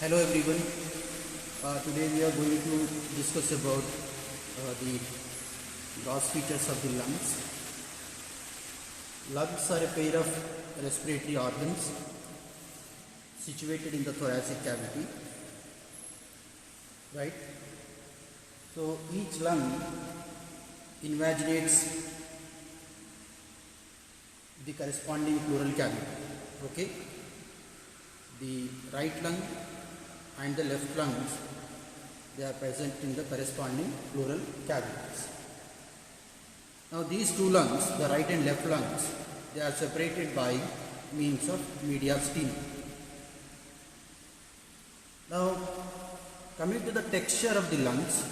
Hello everyone. Today we are going to discuss about the gross features of the lungs. Lungs are a pair of respiratory organs situated in the thoracic cavity. Right? So each lung invaginates the corresponding pleural cavity. Okay? The right lung and the left lungs, they are present in the corresponding pleural cavities. Now these two lungs, the right and left lungs, they are separated by means of mediastinum. Now coming to the texture of the lungs,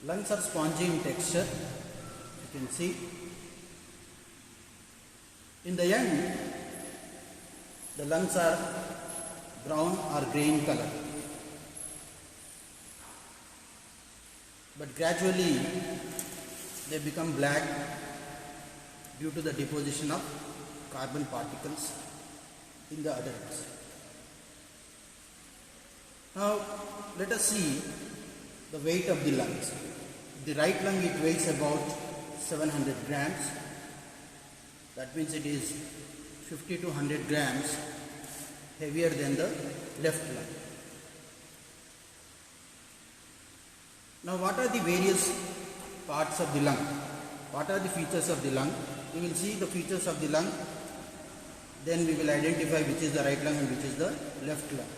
lungs are spongy in texture. You can see in the young, the lungs are brown or grey in color, but gradually they become black due to the deposition of carbon particles in the adults. Now let us see the weight of the lungs. The right lung, it weighs about 700 grams. That means it is 50 to 100 grams heavier than the left lung. Now what are the various parts of the lung? What are the features of the lung? We will see the features of the lung, then we will identify which is the right lung and which is the left lung.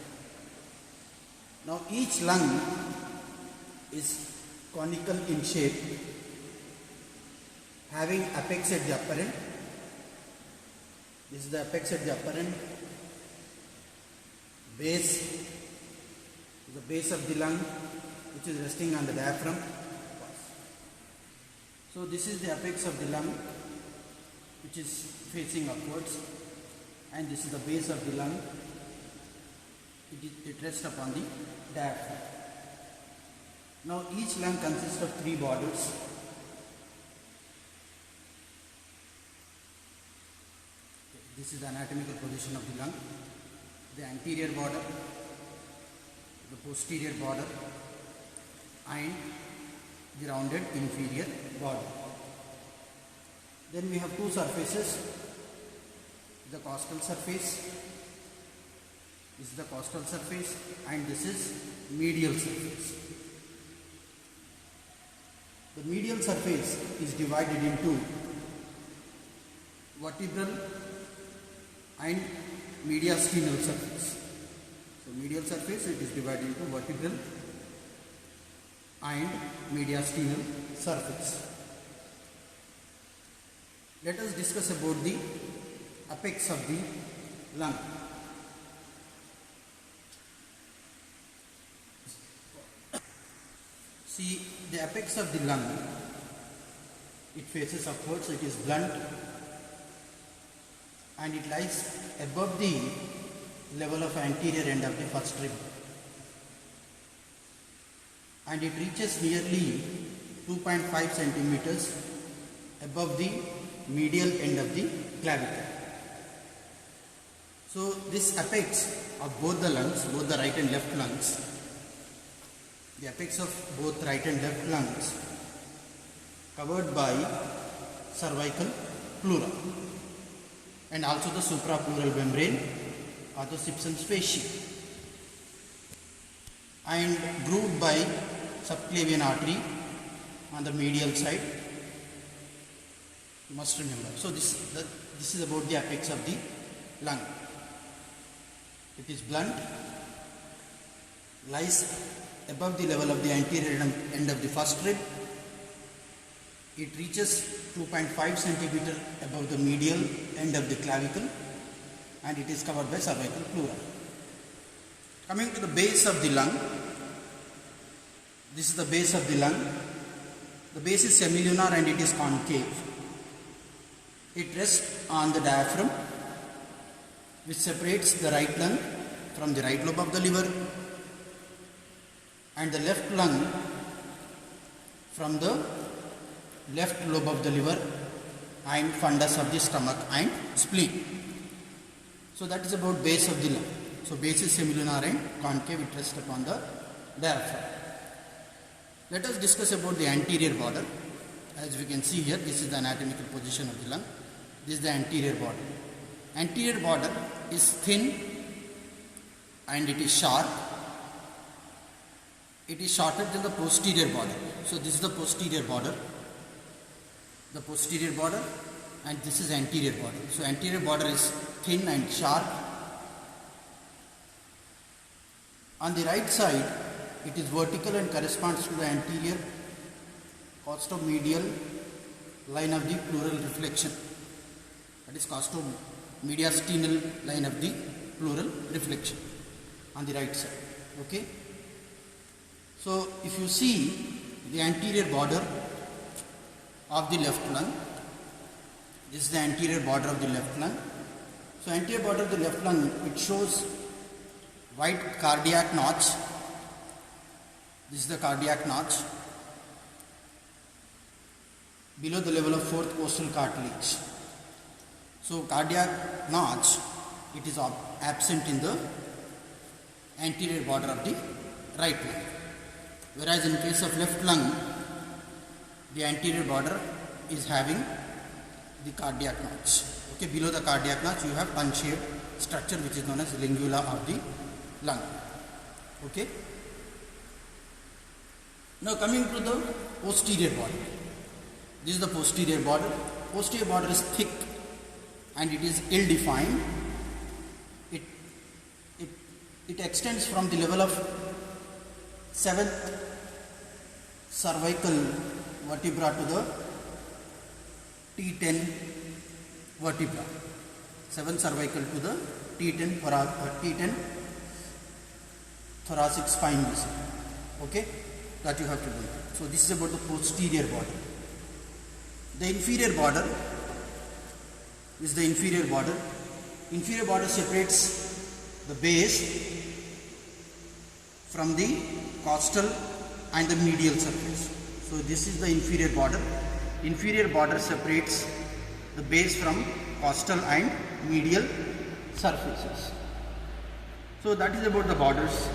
Now each lung is conical in shape, having apex at the upper end. This is the apex at the upper end. Base, the base of the lung, which is resting on the diaphragm. So this is the apex of the lung, which is facing upwards, and this is the base of the lung. It rests upon the diaphragm. Now each lung consists of three borders. This is the anatomical position of the lung. The anterior border, the posterior border, and the rounded inferior border. Then we have two surfaces, the costal surface. This is the costal surface and this is medial surface. The medial surface is divided into vertebral and mediastinal surface. So medial surface, it is divided into vertebral and mediastinal surface. Let us discuss about the apex of the lung. See, the apex of the lung, it faces upwards, it is blunt, and it lies above the level of anterior end of the first rib, and it reaches nearly 2.5 centimeters above the medial end of the clavicle. So this apex of both the lungs, both the right and left lungs, the apex of both right and left lungs covered by cervical pleura and also the suprapleural membrane or the Simpson's face sheath, and grooved by subclavian artery on the medial side. You must remember. So this is about the apex of the lung. It is blunt, lies above the level of the anterior end of the first rib. It reaches 2.5 centimeter above the medial end of the clavicle, and it is covered by cervical pleura. Coming to the base of the lung, this is the base of the lung. The base is semilunar and it is concave. It rests on the diaphragm, which separates the right lung from the right lobe of the liver, and the left lung from the left lobe of the liver and fundus of the stomach and spleen. So that is about base of the lung. So So base is semilunar and concave, it rests upon the diaphragm. Let us discuss about the anterior border. As we can see here, this is the anatomical position of the lung. This is the anterior border. Anterior border is thin and it is sharp. It is shorter than the posterior border. So this is the posterior border. The posterior border, and this is anterior border. So anterior border is thin and sharp. On the right side, it is vertical and corresponds to the anterior costomedial line of the pleural reflection. That is costomediastinal line of the pleural reflection on the right side. Okay. So if you see the anterior border of the left lung, this is the anterior border of the left lung. So anterior border of the left lung, it shows white cardiac notch. This is the cardiac notch below the level of fourth costal cartilage. So cardiac notch, it is absent in the anterior border of the right lung. Whereas in case of left lung, the anterior border is having the cardiac notch. Okay, below the cardiac notch, you have tongue-shaped structure which is known as lingula of the lung. Okay. Now coming to the posterior border. This is the posterior border. Posterior border is thick and it is ill-defined. It extends from the level of 7th cervical vertebra to the T10 vertebra. 7th cervical to the T10 thoracic spine vessel. Okay, that you have to do. So this is about the posterior border. The inferior border is the inferior border. Inferior border separates the base from the costal and the medial surface. So this is the inferior border. Inferior border separates the base from costal and medial surfaces. So that is about the borders.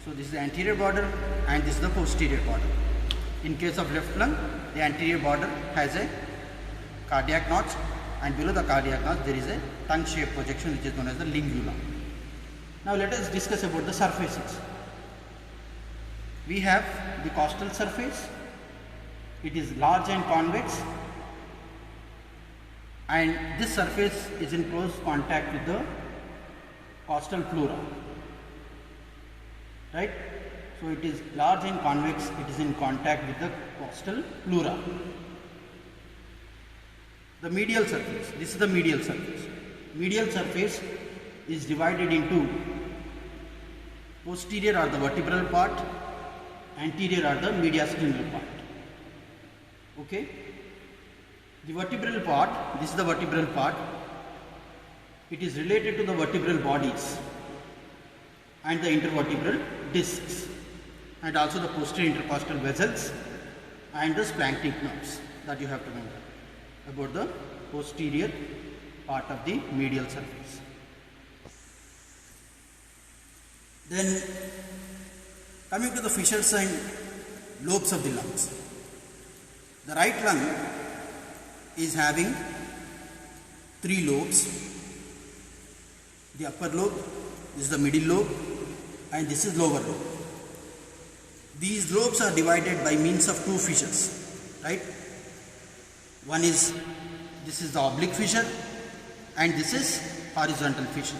So this is the anterior border and this is the posterior border. In case of left lung, the anterior border has a cardiac notch, and below the cardiac notch there is a tongue-shaped projection which is known as the lingula. Now let us discuss about the surfaces. We have the costal surface. It is large and convex, and this surface is in close contact with the costal pleura. Right? So it is large and convex, it is in contact with the costal pleura. The medial surface, this is the medial surface. Medial surface is divided into posterior or the vertebral part, anterior or the mediastinal part. Okay? The vertebral part, this is the vertebral part, it is related to the vertebral bodies and the intervertebral discs, and also the posterior intercostal vessels and the splanchnic nerves, that you have to remember about the posterior part of the medial surface. Then coming to the fissures and lobes of the lungs. The right lung is having 3 lobes. The upper lobe, this is the middle lobe, and this is lower lobe. These lobes are divided by means of 2 fissures, right? One is, this is the oblique fissure, and this is horizontal fissure.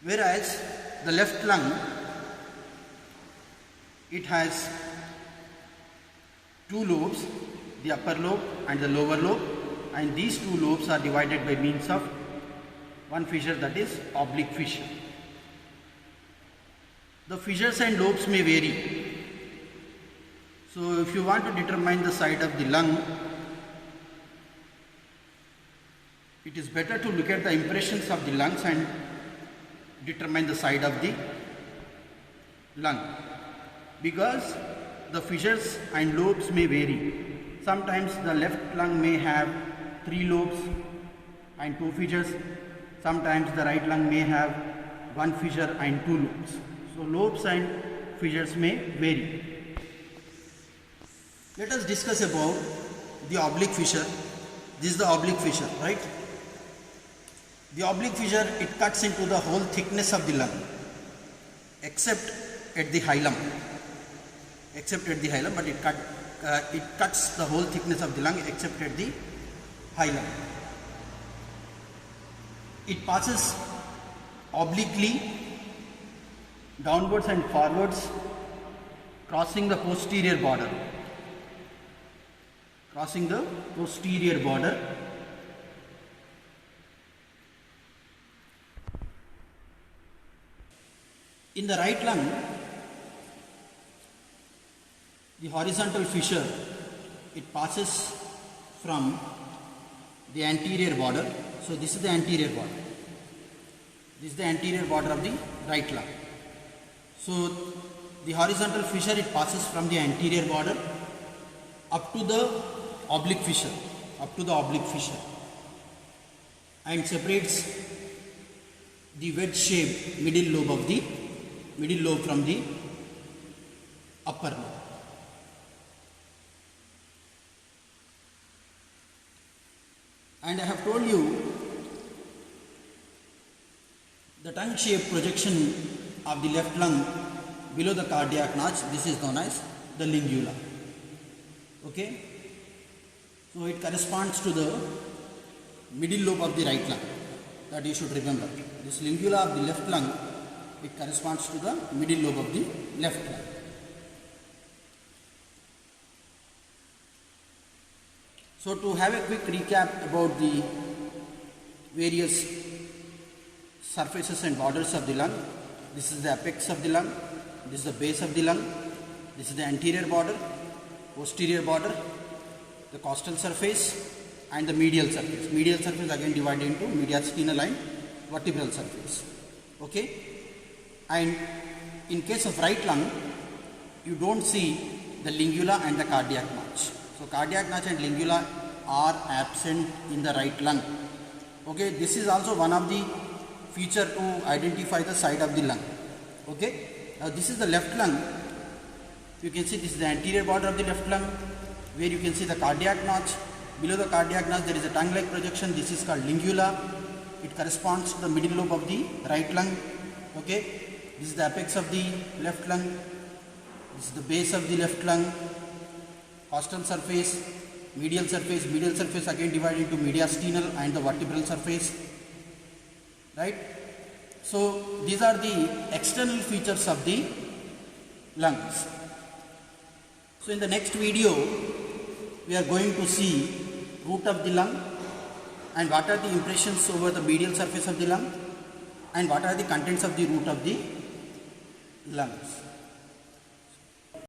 Whereas the left lung, it has 2 lobes, the upper lobe and the lower lobe, and these 2 lobes are divided by means of one fissure, that is oblique fissure. The fissures and lobes may vary. So if you want to determine the side of the lung, it is better to look at the impressions of the lungs and determine the side of the lung, because the fissures and lobes may vary. Sometimes the left lung may have 3 lobes, and 2 fissures. Sometimes the right lung may have 1 fissure and 2 lobes. So lobes and fissures may vary. Let us discuss about the oblique fissure. This is the oblique fissure, right? The oblique fissure, it cuts into the whole thickness of the lung, except at the hilum. But it cuts the whole thickness of the lung except at the hilum. It passes obliquely downwards and forwards, crossing the posterior border. In the right lung, the horizontal fissure, it passes from the anterior border. So this is the anterior border. This is the anterior border of the right lung. So the horizontal fissure, it passes from the anterior border up to the oblique fissure, and separates the wedge-shaped middle lobe from the upper lobe. And I have told you the tongue-shaped projection of the left lung below the cardiac notch, this is known as the lingula. Okay? So it corresponds to the middle lobe of the right lung, that you should remember. This lingula of the left lung, it corresponds to the middle lobe of the left lung. So to have a quick recap about the various surfaces and borders of the lung, this is the apex of the lung, this is the base of the lung, this is the anterior border, posterior border, the costal surface and the medial surface. Medial surface again divided into mediastinal and vertebral surface. Okay? And in case of right lung, you don't see the lingula and the cardiac notch. So cardiac notch and lingula are absent in the right lung. Okay, this is also one of the feature to identify the side of the lung. Okay, now this is the left lung. You can see this is the anterior border of the left lung, where you can see the cardiac notch. Below the cardiac notch there is a tongue-like projection. This is called lingula. It corresponds to the middle lobe of the right lung. Okay, this is the apex of the left lung. This is the base of the left lung. Costal surface, medial surface again divided into mediastinal and the vertebral surface, right? So these are the external features of the lungs. So in the next video we are going to see root of the lung and what are the impressions over the medial surface of the lung and what are the contents of the root of the lungs.